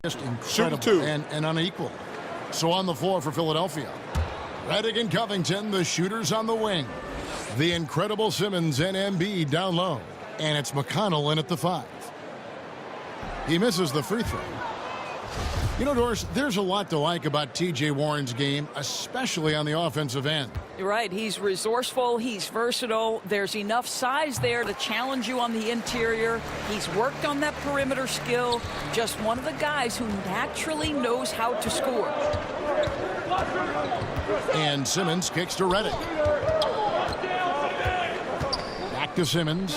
Just incredible and unequal. So on the floor for Philadelphia, Redick and Covington, the shooters on the wing. The incredible Simmons and Embiid down low. And it's McConnell in at the 5. He misses the free throw. You know, Doris, there's a lot to like about T.J. Warren's game, especially on the offensive end. You're right. He's resourceful. He's versatile. There's enough size there to challenge you on the interior. He's worked on that perimeter skill. Just one of the guys who naturally knows how to score. And Simmons kicks to Redick. Back to Simmons.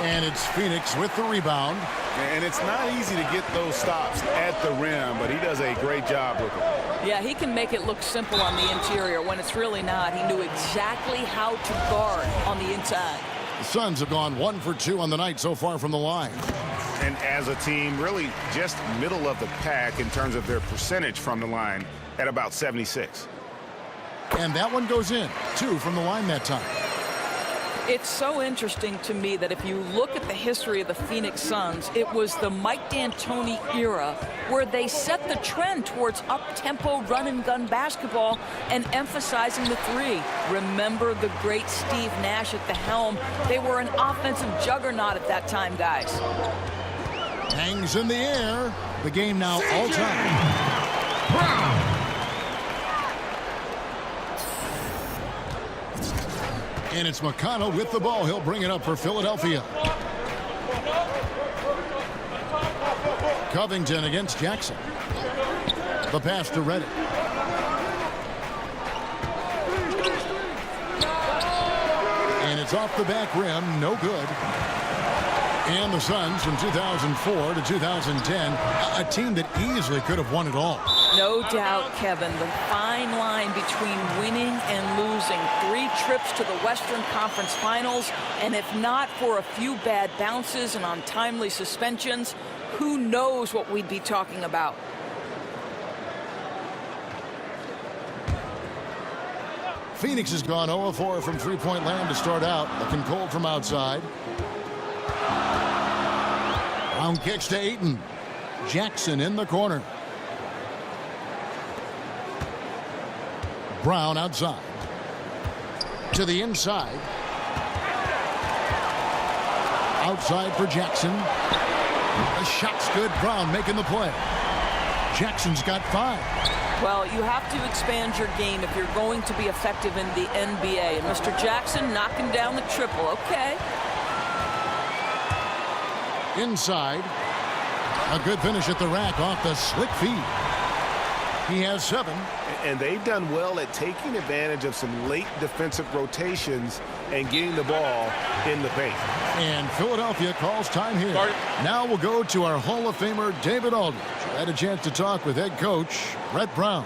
And it's Phoenix with the rebound. And it's not easy to get those stops at the rim, but he does a great job with it. Yeah, he can make it look simple on the interior when it's really not. He knew exactly how to guard on the inside. The Suns have gone 1 for 2 on the night so far from the line. And as a team, really just middle of the pack in terms of their percentage from the line at about 76. And that one goes in. 2 from the line that time. It's so interesting to me that if you look at the history of the Phoenix Suns, it was the Mike D'Antoni era where they set the trend towards up-tempo run-and-gun basketball and emphasizing the 3. Remember the great Steve Nash at the helm. They were an offensive juggernaut at that time, guys. Hangs in the air. The game now all-time. Brown. And it's McConnell with the ball. He'll bring it up for Philadelphia. Covington against Jackson. The pass to Redick. And it's off the back rim. No good. And the Suns from 2004 to 2010, a team that easily could have won it all. No doubt, Kevin, the fine line between winning and losing. 3 trips to the Western Conference Finals, and if not for a few bad bounces and untimely suspensions, who knows what we'd be talking about. Phoenix has gone 0-4 from three-point land to start out, looking cold from outside. Brown kicks to Ayton. Jackson in the corner. Brown outside. To the inside. Outside for Jackson. The shot's good. Brown making the play. Jackson's got 5. Well, you have to expand your game if you're going to be effective in the NBA. And Mr. Jackson knocking down the triple. Okay. Inside. A good finish at the rack off the slick feed. He has 7. And they've done well at taking advantage of some late defensive rotations and getting the ball in the paint. And Philadelphia calls time here. Now we'll go to our Hall of Famer, David Aldridge. I had a chance to talk with head coach Brett Brown.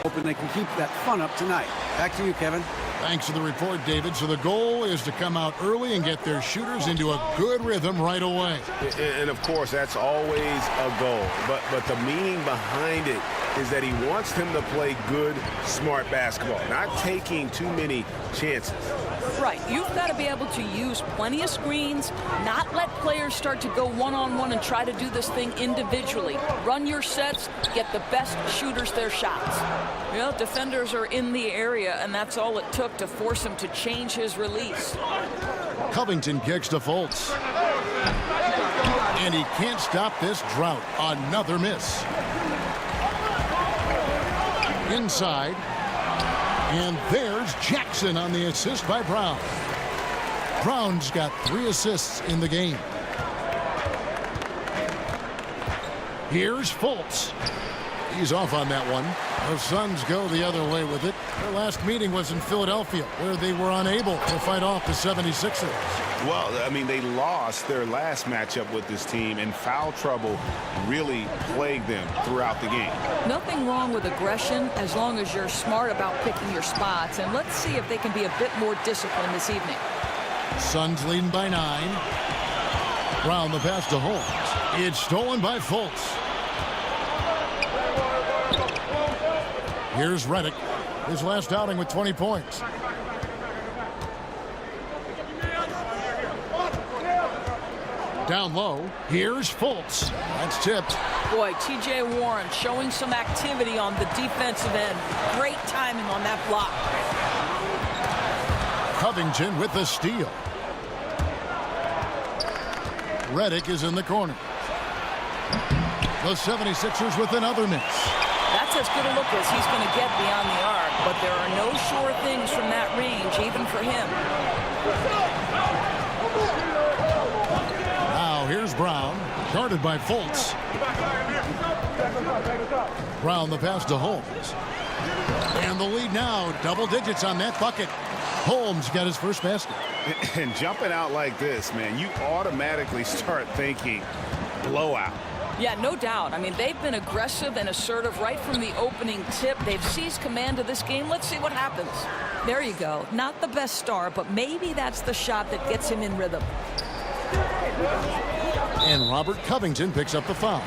Hoping they can keep that fun up tonight. Back to you, Kevin. Thanks for the report, David. So the goal is to come out early and get their shooters into a good rhythm right away. And of course, that's always a goal. But the meaning behind it is that he wants them to play good, smart basketball, not taking too many chances. Right. You've got to be able to use plenty of screens, not let players start to go one-on-one and try to do this thing individually. Run your sets, get the best shooters their shots. You know, defenders are in the area, and that's all it took to force him to change his release. Covington kicks to Fultz. And he can't stop this drought. Another miss. Inside. And there's Jackson on the assist by Brown. Brown's got 3 assists in the game. Here's Fultz. He's off on that one. The Suns go the other way with it. Their last meeting was in Philadelphia, where they were unable to fight off the 76ers. Well, I mean, they lost their last matchup with this team, and foul trouble really plagued them throughout the game. Nothing wrong with aggression as long as you're smart about picking your spots. And let's see if they can be a bit more disciplined this evening. Suns leading by 9. Brown the pass to Holmes. It's stolen by Fultz. Here's Redick. His last outing with 20 points. Down low, here's Fultz. That's tipped. Boy, T.J. Warren showing some activity on the defensive end. Great timing on that block. Covington with the steal. Redick is in the corner. The 76ers with another miss. That's as good a look as he's going to get beyond the arc, but there are no sure things from that range, even for him. Now here's Brown, guarded by Fultz. Brown the pass to Holmes. And the lead now, double digits on that bucket. Holmes got his first basket. And jumping out like this, man, you automatically start thinking blowout. Yeah, no doubt. I mean, they've been aggressive and assertive right from the opening tip. They've seized command of this game. Let's see what happens. There you go. Not the best start, but maybe that's the shot that gets him in rhythm. And Robert Covington picks up the foul.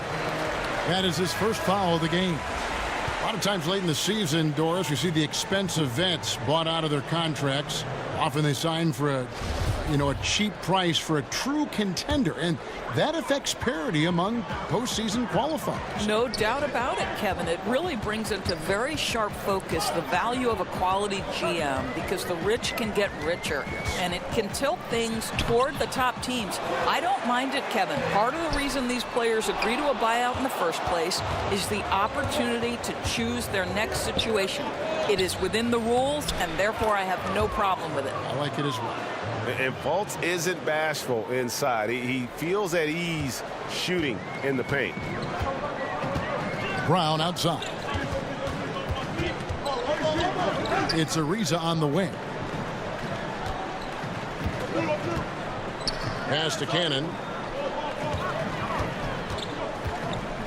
That is his first foul of the game. A lot of times late in the season, Doris, we see the expensive vets bought out of their contracts. Often they sign for a cheap price for a true contender, and that affects parity among postseason qualifiers. No doubt about it, Kevin. It really brings into very sharp focus the value of a quality GM, because the rich can get richer, and it can tilt things toward the top teams. I don't mind it, Kevin. Part of the reason these players agree to a buyout in the first place is the opportunity to choose their next situation. It is within the rules, and therefore I have no problem with it. I like it as well. And Fultz isn't bashful inside. He feels at ease shooting in the paint. Brown outside. It's Ariza on the wing. Pass to Cannon.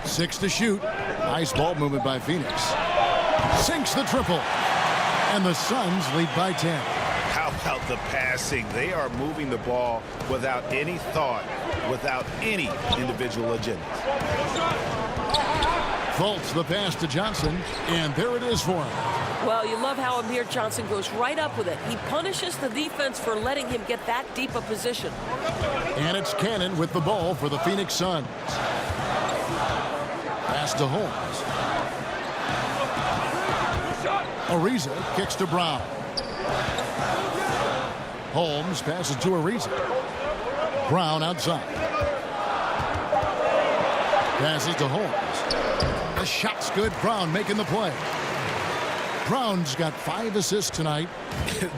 6 to shoot. Nice ball movement by Phoenix. Sinks the triple. And the Suns lead by 10. How about the passing? They are moving the ball without any thought, without any individual agenda. Fultz the pass to Johnson, and there it is for him. Well, you love how Amir Johnson goes right up with it. He punishes the defense for letting him get that deep a position. And it's Cannon with the ball for the Phoenix Suns. Pass to Holmes. Ariza kicks to Brown. Holmes passes to Ariza. Brown outside. Passes to Holmes. The shot's good. Brown making the play. Brown's got 5 assists tonight.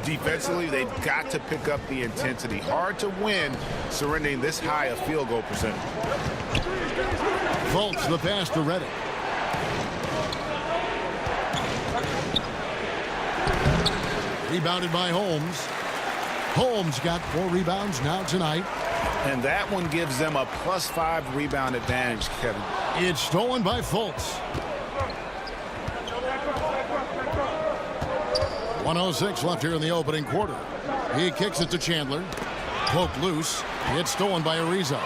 Defensively, they've got to pick up the intensity. Hard to win surrendering this high a field goal percentage. Fultz the pass to Redick. Rebounded by Holmes. Holmes got 4 rebounds now tonight. And that one gives them a +5 rebound advantage, Kevin. It's stolen by Fultz. 1:06 left here in the opening quarter. He kicks it to Chandler. Poked loose. It's stolen by Ariza.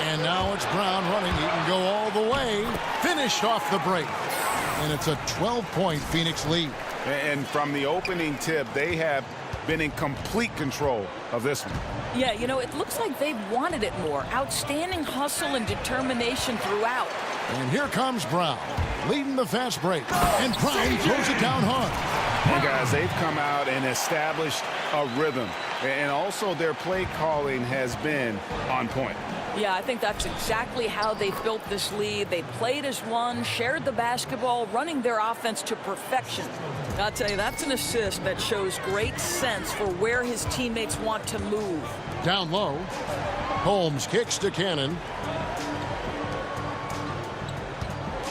And now it's Brown running. He can go all the way. Finished off the break. And it's a 12-point Phoenix lead. And from the opening tip, they have been in complete control of this one. Yeah, you know, it looks like they've wanted it more. Outstanding hustle and determination throughout. And here comes Brown, leading the fast break. And Prime throws it down hard. And guys, they've come out and established a rhythm. And also their play calling has been on point. Yeah, I think that's exactly how they built this lead. They played as one, shared the basketball, running their offense to perfection. I'll tell you, that's an assist that shows great sense for where his teammates want to move. Down low, Holmes kicks to Cannon.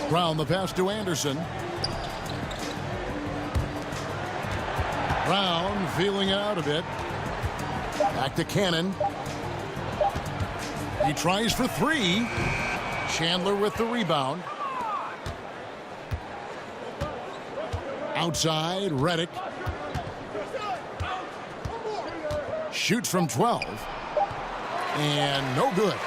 Brown the pass to Anderson. Brown feeling it out a bit. Back to Cannon. He tries for 3. Chandler with the rebound. Outside, Redick. Shoots from 12. And no good.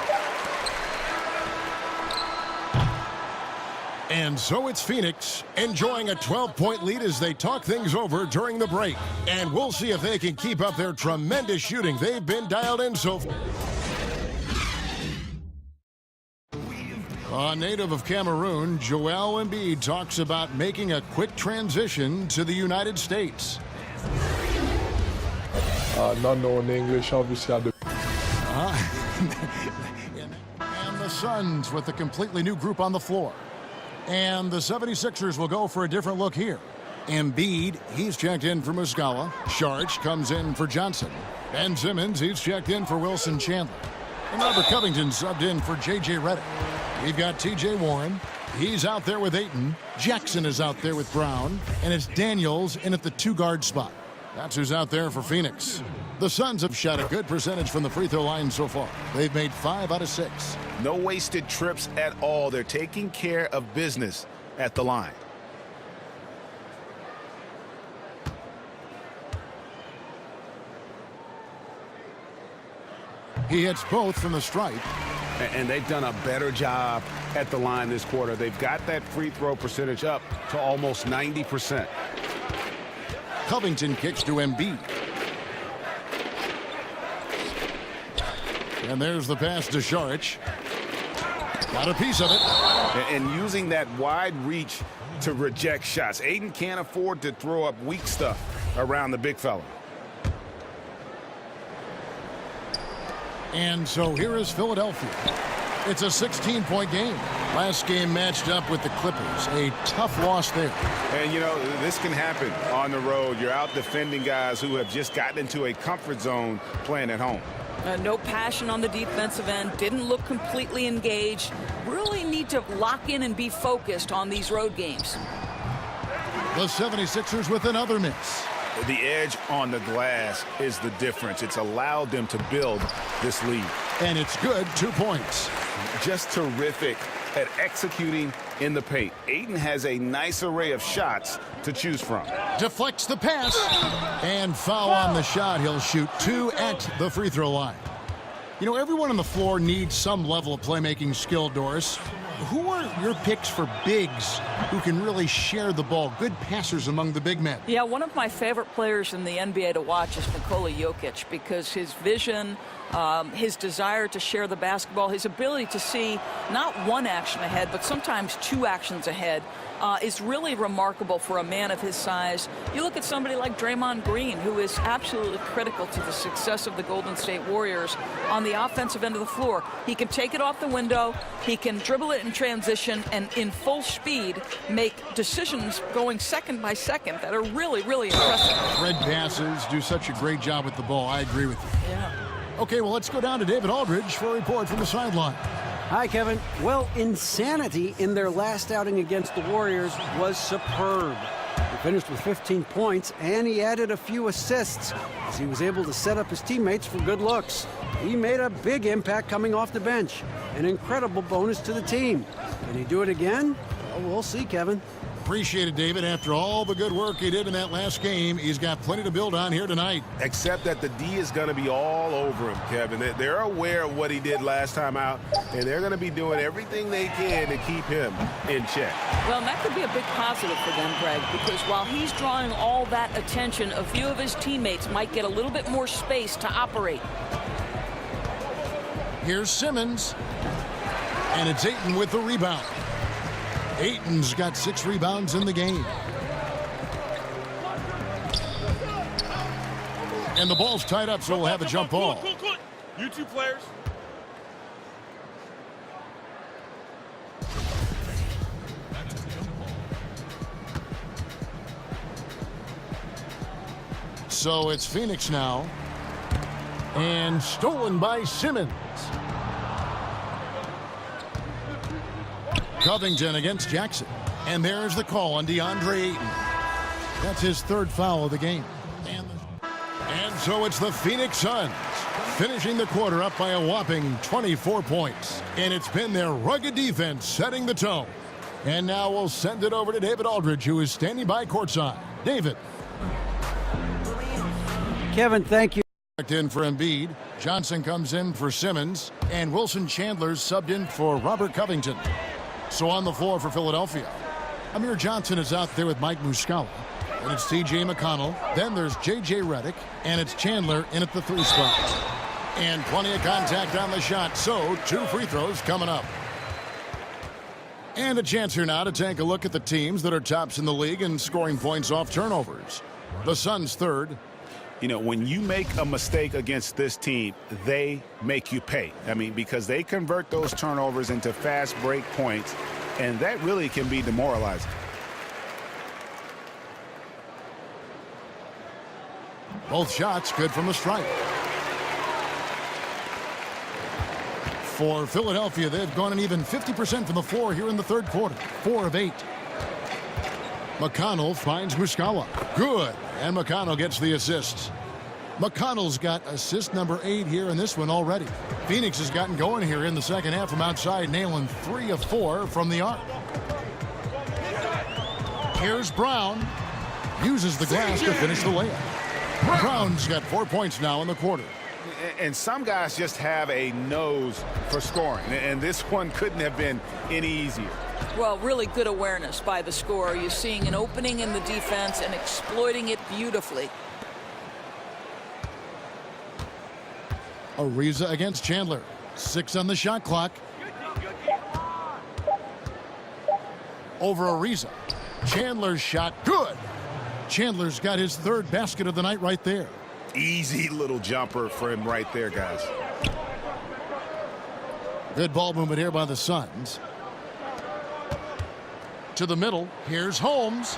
And so it's Phoenix enjoying a 12-point lead as they talk things over during the break. And we'll see if they can keep up their tremendous shooting. They've been dialed in so far. A native of Cameroon, Joel Embiid talks about making a quick transition to the United States. Not knowing English, obviously, I do. And the Suns with a completely new group on the floor. And the 76ers will go for a different look here. Embiid, he's checked in for Muscala. Sharch comes in for Johnson. Ben Simmons, he's checked in for Wilson Chandler. And Robert Covington subbed in for J.J. Redick. We've got T.J. Warren. He's out there with Ayton. Jackson is out there with Brown. And it's Daniels in at the 2-guard spot. That's who's out there for Phoenix. The Suns have shot a good percentage from the free throw line so far. They've made 5 out of 6. No wasted trips at all. They're taking care of business at the line. He hits both from the stripe. And they've done a better job at the line this quarter. They've got that free throw percentage up to almost 90%. Covington kicks to Embiid. And there's the pass to Saric. Got a piece of it. And using that wide reach to reject shots. Ayton can't afford to throw up weak stuff around the big fella. And so here is Philadelphia. It's a 16-point game. Last game matched up with the Clippers. A tough loss there. And, you know, this can happen on the road. You're out defending guys who have just gotten into a comfort zone playing at home. No passion on the defensive end. Didn't look completely engaged. Really need to lock in and be focused on these road games. The 76ers with another miss. The edge on the glass is the difference. It's allowed them to build this lead. And it's good. 2 points. Just terrific at executing in the paint. Ayton has a nice array of shots to choose from. Deflects the pass. And foul on the shot. He'll shoot 2 at the free throw line. You know, everyone on the floor needs some level of playmaking skill, Doris. Who are your picks for bigs who can really share the ball? Good passers among the big men. Yeah, one of my favorite players in the NBA to watch is Nikola Jokic because his vision, his desire to share the basketball, his ability to see not one action ahead, but sometimes 2 actions ahead is really remarkable for a man of his size. You look at somebody like Draymond Green, who is absolutely critical to the success of the Golden State Warriors on the offensive end of the floor. He can take it off the window, he can dribble it in transition, and in full speed make decisions going second by second that are really, really impressive. Red passes, do such a great job with the ball. I agree with you. Yeah. Okay, well, let's go down to David Aldridge for a report from the sideline. Hi, Kevin. Well, insanity in their last outing against the Warriors was superb. He finished with 15 points, and he added a few assists as he was able to set up his teammates for good looks. He made a big impact coming off the bench, an incredible bonus to the team. Can he do it again? Well, we'll see, Kevin. Appreciate it, David. After all the good work he did in that last game, he's got plenty to build on here tonight. Except that the D is going to be all over him, Kevin. They're aware of what he did last time out, and they're going to be doing everything they can to keep him in check. Well, and that could be a big positive for them, Greg, because while he's drawing all that attention, a few of his teammates might get a little bit more space to operate. Here's Simmons, and it's Ayton with the rebound. Ayton's got 6 rebounds in the game. And the ball's tied up, so we'll have a jump ball. Cool. You 2 players. So it's Phoenix now. And stolen by Simmons. Covington against Jackson. And there's the call on DeAndre Ayton. That's his 3rd foul of the game. And so it's the Phoenix Suns finishing the quarter up by a whopping 24 points. And it's been their rugged defense setting the tone. And now we'll send it over to David Aldridge, who is standing by courtside. David. Kevin, thank you. In for Embiid. Johnson comes in for Simmons. And Wilson Chandler's subbed in for Robert Covington. So on the floor for Philadelphia, Amir Johnson is out there with Mike Muscala. And it's T.J. McConnell. Then there's J.J. Redick. And it's Chandler in at the 3 spot. And plenty of contact on the shot. So 2 free throws coming up. And a chance here now to take a look at the teams that are tops in the league in scoring points off turnovers. The Suns third. You know, when you make a mistake against this team, they make you pay. I mean, because they convert those turnovers into fast break points, and that really can be demoralizing. Both shots good from the stripe. For Philadelphia, they've gone an even 50% from the floor here in the third quarter. 4 of 8. McConnell finds Muscala. Good. And McConnell gets the assist. McConnell's got assist number 8 here in this one already. Phoenix has gotten going here in the second half from outside, nailing 3 of 4 from the arc. Here's Brown. Uses the glass to finish the layup. Brown's got 4 points now in the quarter. And some guys just have a nose for scoring, and this one couldn't have been any easier. Well, really good awareness by the scorer. You're seeing an opening in the defense and exploiting it beautifully. Ariza against Chandler. 6 on the shot clock. Over Ariza. Chandler's shot good. Chandler's got his 3rd basket of the night right there. Easy little jumper for him right there, guys. Good ball movement here by the Suns. To the middle. Here's Holmes.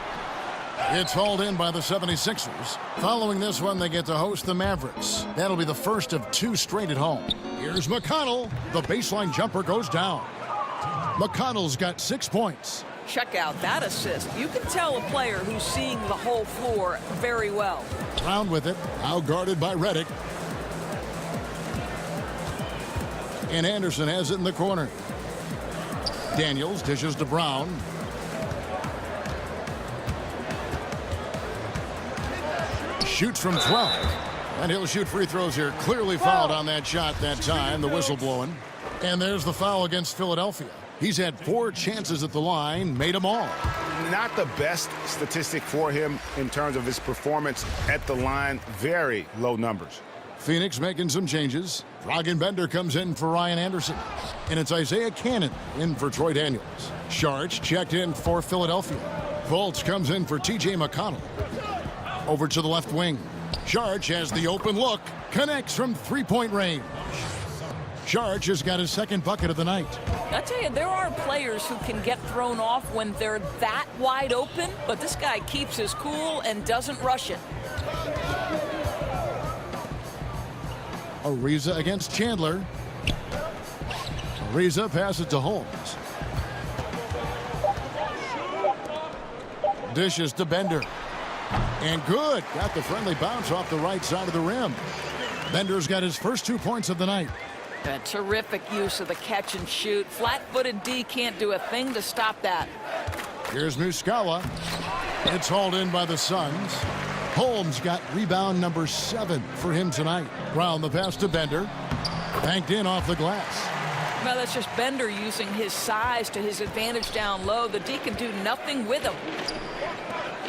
It's hauled in by the 76ers. Following this one, they get to host the Mavericks. That'll be the first of 2 straight at home. Here's McConnell. The baseline jumper goes down. McConnell's got 6 points. Check out that assist. You can tell a player who's seeing the whole floor very well. Brown with it. Now guarded by Redick. And Anderson has it in the corner. Daniels dishes to Brown. Shoots from 12. And he'll shoot free throws here. Clearly fouled on that shot that time. The whistle blowing. And there's the foul against Philadelphia. He's had 4 chances at the line, made them all. Not the best statistic for him in terms of his performance at the line. Very low numbers. Phoenix making some changes. Bender comes in for Ryan Anderson. And it's Isaiah Cannon in for Troy Daniels. Sharch checked in for Philadelphia. Fultz comes in for T.J. McConnell. Over to the left wing. Sharch has the open look. Connects from 3-point range. Sharch has got his 2nd bucket of the night. I tell you, there are players who can get thrown off when they're that wide open, but this guy keeps his cool and doesn't rush it. Ariza against Chandler. Ariza passes to Holmes. Dishes to Bender. And good. Got the friendly bounce off the right side of the rim. Bender's got his first 2 points of the night. A terrific use of the catch and shoot. Flat-footed D can't do a thing to stop that. Here's Muscala. It's hauled in by the Suns. Holmes got rebound number 7 for him tonight. Brown the pass to Bender. Banked in off the glass. Well, that's just Bender using his size to his advantage down low. The D can do nothing with him.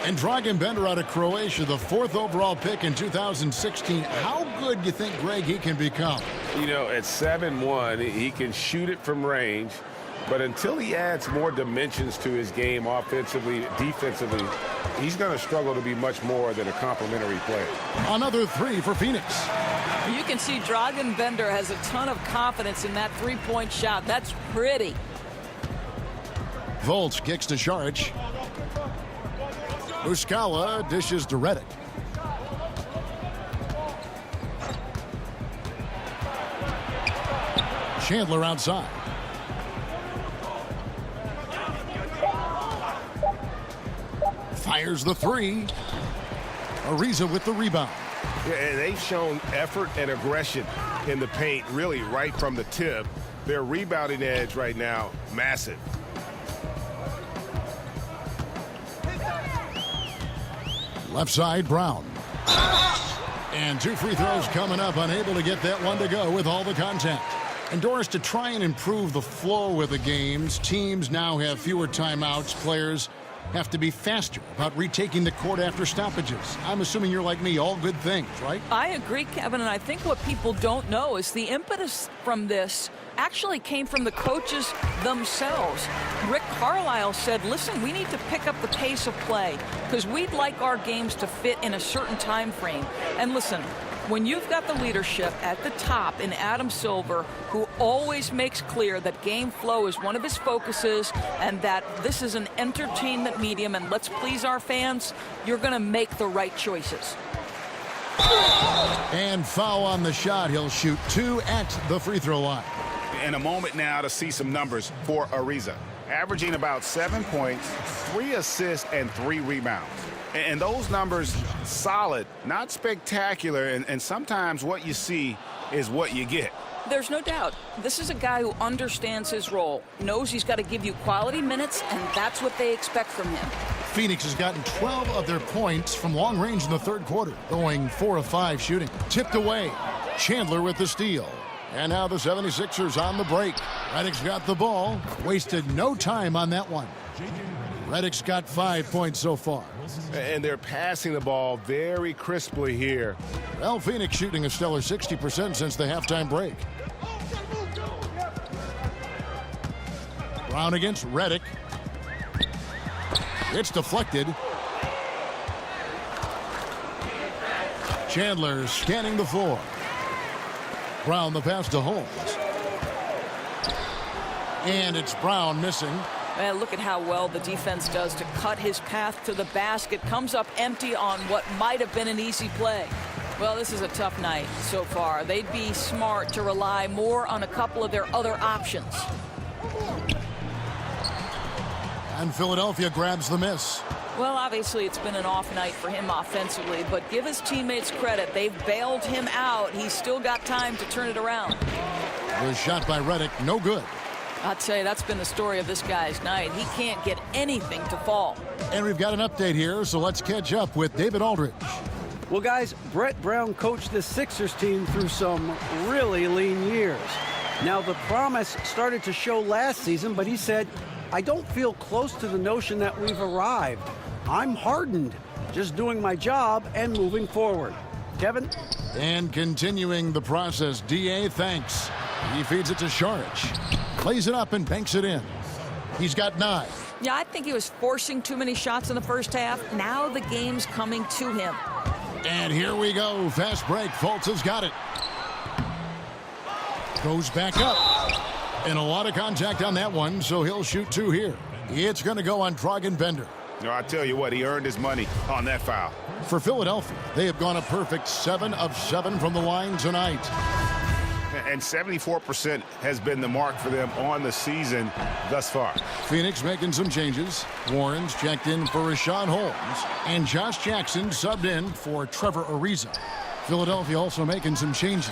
And Bender out of Croatia, the 4th overall pick in 2016. How good do you think, Greg, he can become? You know, at 7'1", he can shoot it from range, but until he adds more dimensions to his game offensively, defensively, he's going to struggle to be much more than a complimentary player. Another 3 for Phoenix. You can see Bender has a ton of confidence in that 3-point shot. That's pretty. Fultz kicks to Sharch. Muscala dishes to Redick. Chandler outside. Fires the 3. Ariza with the rebound. Yeah, and they've shown effort and aggression in the paint, really right from the tip. Their rebounding edge right now, massive. Left side, Brown. And 2 free throws coming up, unable to get that one to go with all the contact. And Doris, to try and improve the flow of the games, teams now have fewer timeouts. Players have to be faster about retaking the court after stoppages. I'm assuming you're like me, all good things, right? I agree, Kevin, and I think what people don't know is the impetus from this actually came from the coaches themselves. Rick Carlisle said, listen, we need to pick up the pace of play because we'd like our games to fit in a certain time frame. And listen, when you've got the leadership at the top in Adam Silver, who always makes clear that game flow is one of his focuses and that this is an entertainment medium and let's please our fans, you're going to make the right choices. And foul on the shot. He'll shoot 2 at the free throw line. In a moment now to see some numbers for Ariza. Averaging about 7 points, 3 assists, and 3 rebounds. And those numbers solid, not spectacular, and sometimes what you see is what you get. There's no doubt. This is a guy who understands his role, knows he's got to give you quality minutes, and that's what they expect from him. Phoenix has gotten 12 of their points from long range in the third quarter, going 4 of 5 shooting. Tipped away. Chandler with the steal. And now the 76ers on the break. Redick's got the ball. Wasted no time on that one. Redick's got 5 points so far. And they're passing the ball very crisply here. Well, Phoenix shooting a stellar 60% since the halftime break. Brown against Redick. It's deflected. Chandler scanning the floor. Brown the pass to Holmes. And it's Brown missing. Man, look at how well the defense does to cut his path to the basket. Comes up empty on what might have been an easy play. Well, this is a tough night so far. They'd be smart to rely more on a couple of their other options. And Philadelphia grabs the miss. Well, obviously it's been an off night for him offensively, but give his teammates credit. They've bailed him out. He's still got time to turn it around. The shot by Redick, no good. I'd say that's been the story of this guy's night. He can't get anything to fall. And we've got an update here, so let's catch up with David Aldridge. Well, guys, Brett Brown coached the Sixers team through some really lean years. Now, the promise started to show last season, but he said, I don't feel close to the notion that we've arrived. I'm hardened, just doing my job and moving forward. Kevin? And continuing the process, D.A. thanks. He feeds it to Saric. Plays it up and banks it in. He's got 9. Yeah, I think he was forcing too many shots in the first half. Now the game's coming to him. And here we go. Fast break. Fultz has got it. Goes back up. And a lot of contact on that one, so he'll shoot 2 here. It's going to go on Bender. No, I tell you what, he earned his money on that foul. For Philadelphia, they have gone a perfect 7 of 7 from the line tonight. And 74% has been the mark for them on the season thus far. Phoenix making some changes. Warren's checked in for Rashawn Holmes. And Josh Jackson subbed in for Trevor Ariza. Philadelphia also making some changes.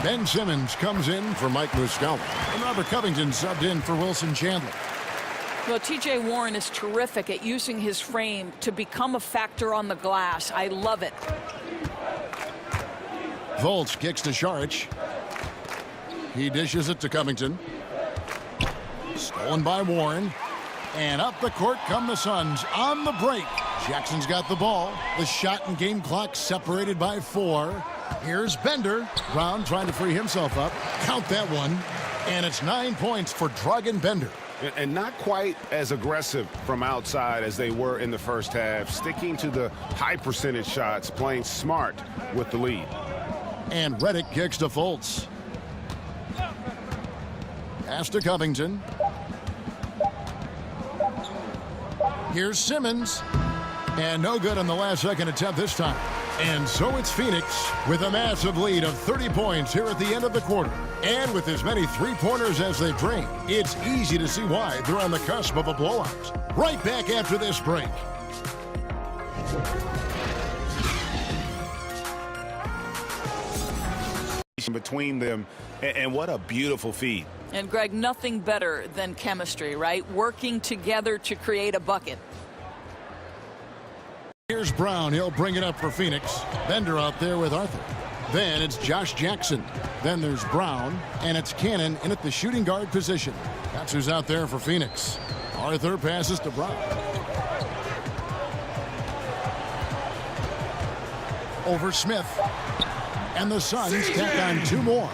Ben Simmons comes in for Mike Muscala. And Robert Covington subbed in for Wilson Chandler. Well, T.J. Warren is terrific at using his frame to become a factor on the glass. I love it. Fultz kicks to Saric. He dishes it to Covington. Stolen by Warren. And up the court come the Suns on the break. Jackson's got the ball. The shot and game clock separated by 4. Here's Bender. Brown trying to free himself up. Count that one. And it's 9 points for Bender. And not quite as aggressive from outside as they were in the first half. Sticking to the high percentage shots, playing smart with the lead. And Redick kicks to Fultz. Pass to Covington. Here's Simmons. And no good on the last second attempt this time. And so it's Phoenix with a massive lead of 30 points here at the end of the quarter. And with as many three-pointers as they've drained, it's easy to see why they're on the cusp of a blowout. Right back after this break. Between them, and what a beautiful feed. And, Greg, nothing better than chemistry, right? Working together to create a bucket. Here's Brown. He'll bring it up for Phoenix. Bender out there with Arthur. Then it's Josh Jackson. Then there's Brown. And it's Cannon in at the shooting guard position. That's who's out there for Phoenix. Arthur passes to Brown. over Smith. And the Suns tack on 2 more.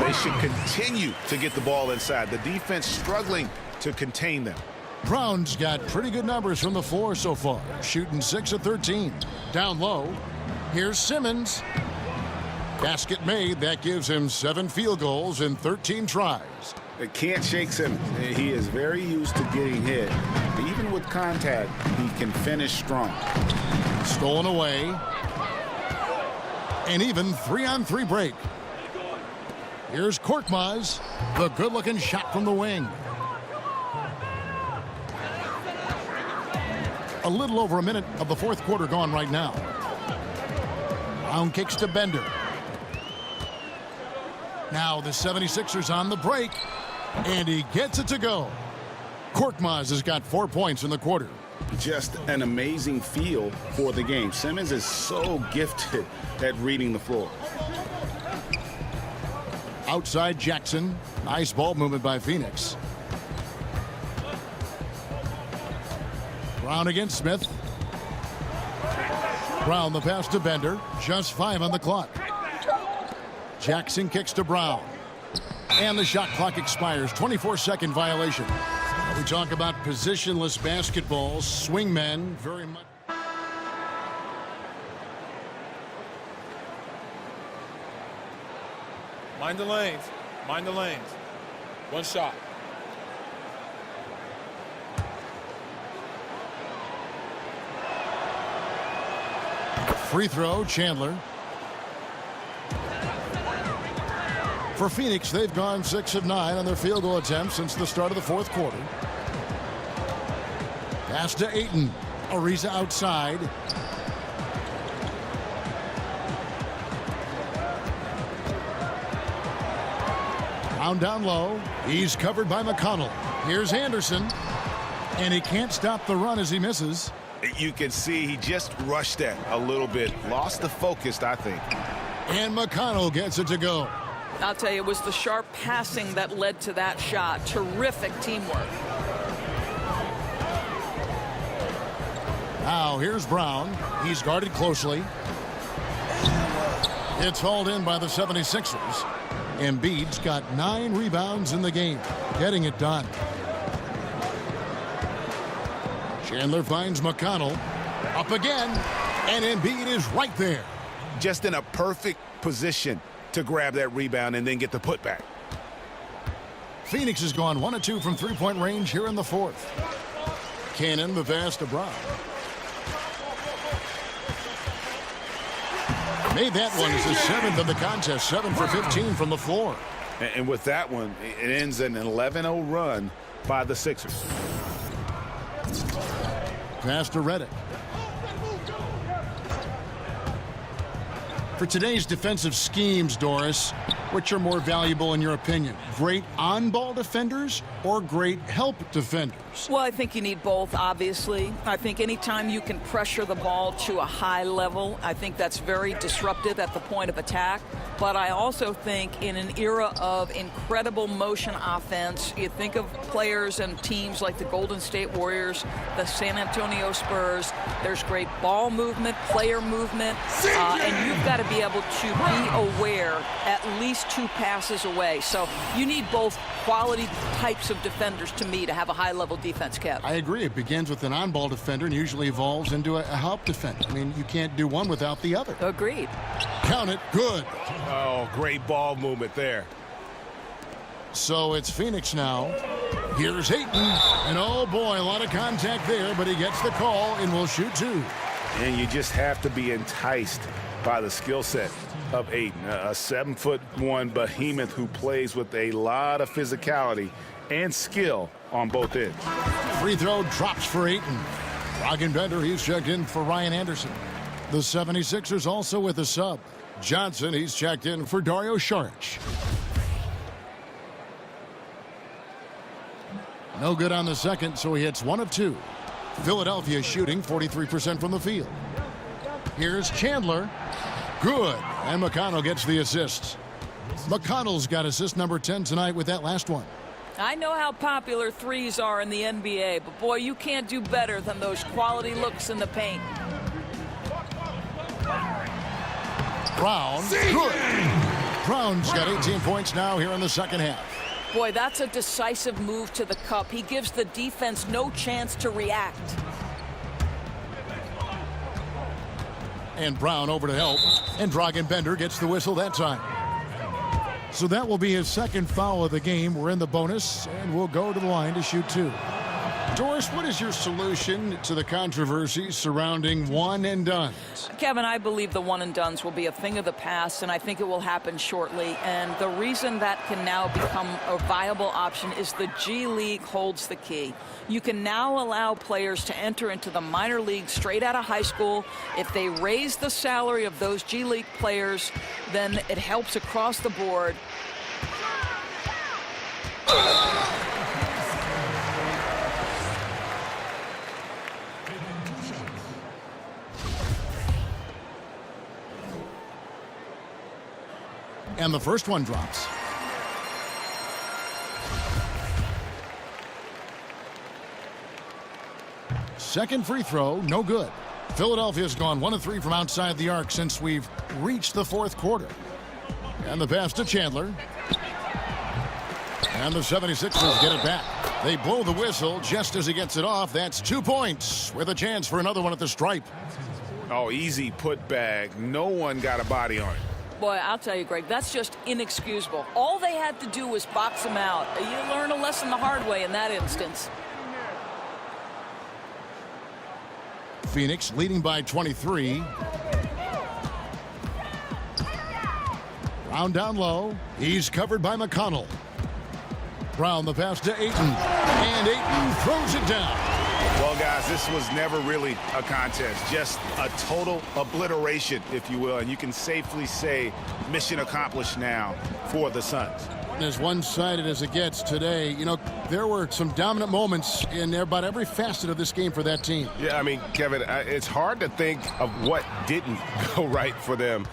They should continue to get the ball inside. The defense struggling to contain them. Brown's got pretty good numbers from the floor so far, shooting 6 of 13. Down low, here's Simmons. Basket made. That gives him 7 field goals in 13 tries. It can't shake him. He is very used to getting hit. Even with contact, he can finish strong. Stolen away. An even 3-on-3 break. Here's Korkmaz. The good-looking shot from the wing. A little over a minute of the 4th quarter gone right now. Brown kicks to Bender. Now the 76ers on the break. And he gets it to go. Korkmaz has got 4 points in the quarter. Just an amazing feel for the game. Simmons is so gifted at reading the floor. Outside Jackson. Nice ball movement by Phoenix. Brown against Smith. Brown the pass to Bender. Just 5 on the clock. Jackson kicks to Brown. And the shot clock expires. 24-second violation. We talk about positionless basketball. Swingmen very much. Mind the lanes. Mind the lanes. One shot. Free throw, Chandler. For Phoenix, they've gone 6 of 9 on their field goal attempts since the start of the 4th quarter. Pass to Ayton. Ariza outside. Brown down low. He's covered by McConnell. Here's Anderson. And he can't stop the run as he misses. You can see he just rushed that a little bit. Lost the focus, I think. And McConnell gets it to go. I'll tell you, it was the sharp passing that led to that shot. Terrific teamwork. Now here's Brown. He's guarded closely. It's hauled in by the 76ers. Embiid's got 9 rebounds in the game, getting it done. Chandler finds McConnell. Up again, and Embiid is right there. Just in a perfect position to grab that rebound and then get the putback. Phoenix has gone 1 of 2 from 3-point range here in the 4th. Cannon the pass to Brown. Made that one as the 7th of the contest, 7 for 15 from the floor. And with that one, it ends an 11-0 run by the Sixers. Pass to Redick. For today's defensive schemes, Doris, which are more valuable in your opinion? Great on-ball defenders or great help defenders? Well, I think you need both, obviously. I think anytime you can pressure the ball to a high level, I think that's very disruptive at the point of attack. But I also think in an era of incredible motion offense, you think of players and teams like the Golden State Warriors, the San Antonio Spurs, there's great ball movement, player movement, and you've got to be able to be aware at least 2 passes away. So you need both quality types of defenders to me to have a high-level defense, Kev. I agree. It begins with an on-ball defender and usually evolves into a help defender. I mean, you can't do one without the other. Agreed. Count it. Good. Oh, great ball movement there. So it's Phoenix now. Here's Ayton. And oh boy, a lot of contact there, but he gets the call and will shoot 2. And you just have to be enticed by the skill set of Ayton, a 7'1" behemoth who plays with a lot of physicality and skill on both ends. Free throw drops for Ayton. Bender, he's checked in for Ryan Anderson. The 76ers also with a sub. Johnson, he's checked in for Dario Saric. No good on the second, so he hits 1 of 2. Philadelphia shooting 43% from the field. Here's Chandler. Good. And McConnell gets the assist. McConnell's got assist number 10 tonight with that last one. I know how popular threes are in the NBA, but boy, you can't do better than those quality looks in the paint. Brown, good. Brown's got 18 points now here in the second half. Boy, that's a decisive move to the cup. He gives the defense no chance to react. And Brown over to help. And Bender gets the whistle that time. So that will be his second foul of the game. We're in the bonus, and we'll go to the line to shoot 2. Doris, what is your solution to the controversy surrounding one and dones? Kevin, I believe the one and dones will be a thing of the past, and I think it will happen shortly. And the reason that can now become a viable option is the G League holds the key. You can now allow players to enter into the minor league straight out of high school. If they raise the salary of those G League players, then it helps across the board. And the first one drops. Second free throw, no good. Philadelphia's gone 1 of 3 from outside the arc since we've reached the fourth quarter. And the pass to Chandler. And the 76ers get it back. They blow the whistle just as he gets it off. That's 2 points with a chance for another one at the stripe. Oh, easy put back. No one got a body on it. Boy, I'll tell you, Greg, that's just inexcusable. All they had to do was box him out. You learn a lesson the hard way in that instance. Phoenix leading by 23. Brown down low. He's covered by McConnell. Brown the pass to Ayton. And Ayton throws it down. Well, guys, this was never really a contest, just a total obliteration, if you will, and you can safely say mission accomplished now for the Suns. As one-sided as it gets today, you know, there were some dominant moments in about every facet of this game for that team. Yeah, I mean, Kevin, it's hard to think of what didn't go right for them.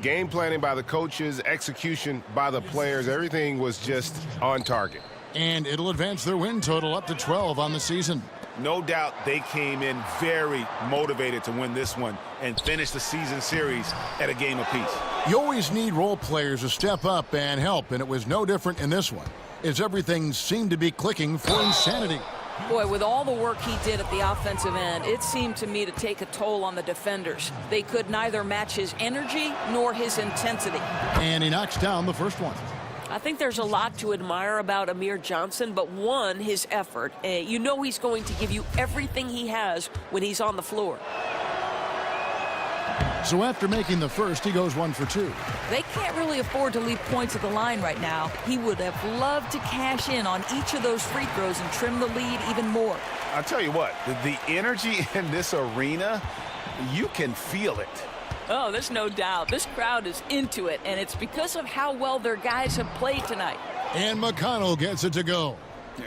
Game planning by the coaches, execution by the players, everything was just on target. And it'll advance their win total up to 12 on the season. No doubt they came in very motivated to win this one and finish the season series at a game apiece. You always need role players to step up and help, and it was no different in this one, as everything seemed to be clicking for insanity. Boy, with all the work he did at the offensive end, it seemed to me to take a toll on the defenders. They could neither match his energy nor his intensity. And he knocks down the first one. I think there's a lot to admire about Amir Johnson, but one, his effort. You know he's going to give you everything he has when he's on the floor. So after making the first, he goes 1 for 2. They can't really afford to leave points at the line right now. He would have loved to cash in on each of those free throws and trim the lead even more. I'll tell you what, the energy in this arena, you can feel it. Oh, there's no doubt. This crowd is into it, and it's because of how well their guys have played tonight. And McConnell gets it to go.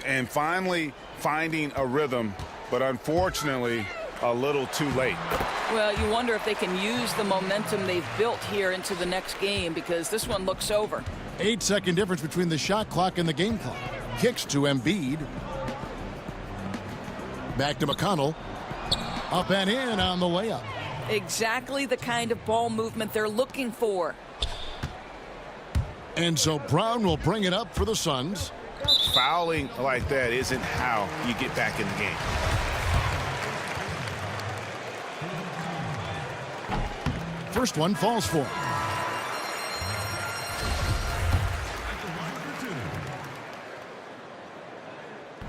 And finally finding a rhythm, but unfortunately a little too late. Well, you wonder if they can use the momentum they've built here into the next game, because this one looks over. 8-second difference between the shot clock and the game clock. Kicks to Embiid. Back to McConnell. Up and in on the layup. Exactly the kind of ball movement they're looking for. And so Brown will bring it up for the Suns. Fouling like that isn't how you get back in the game. First one falls for him.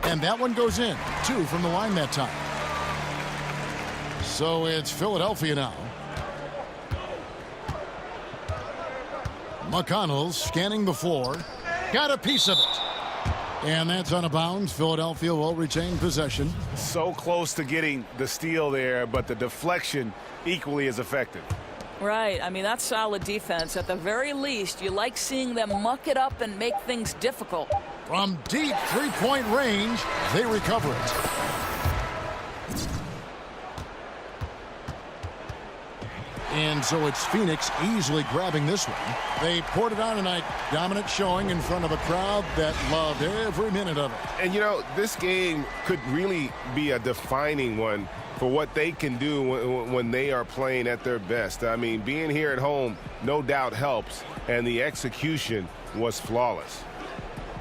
And that one goes in. 2 from the line that time. So it's Philadelphia now. McConnell scanning the floor. Got a piece of it. And that's out of bounds. Philadelphia will retain possession. So close to getting the steal there, but the deflection equally as effective. Right. I mean, that's solid defense. At the very least, you like seeing them muck it up and make things difficult. From deep three-point range, they recover it. And so it's Phoenix easily grabbing this one. They poured it on tonight. Dominant showing in front of a crowd that loved every minute of it. And, you know, this game could really be a defining one for what they can do when they are playing at their best. I mean, being here at home no doubt helps, and the execution was flawless.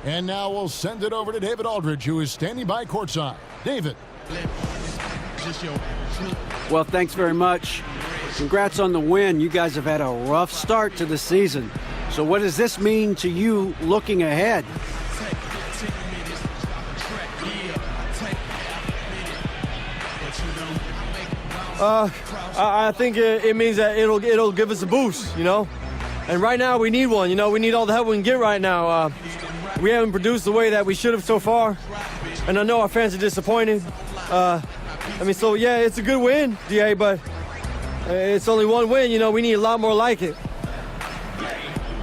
And now we'll send it over to David Aldridge, who is standing by courtside. David. Well, thanks very much. Congrats on the win. You guys have had a rough start to the season. So what does this mean to you looking ahead? I think it means that it'll give us a boost, you know. And right now we need one, you know. We need all the help we can get right now. We haven't produced the way that we should have so far, and I know our fans are disappointed. So yeah, it's a good win, DA, but it's only one win. You know, we need a lot more like it.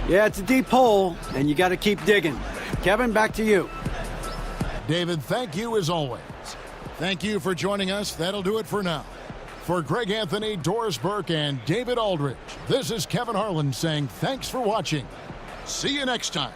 Yeah, it's a deep hole, and you got to keep digging. Kevin, back to you. David, thank you as always. Thank you for joining us. That'll do it for now. For Greg Anthony, Doris Burke, and David Aldridge, this is Kevin Harlan saying thanks for watching. See you next time.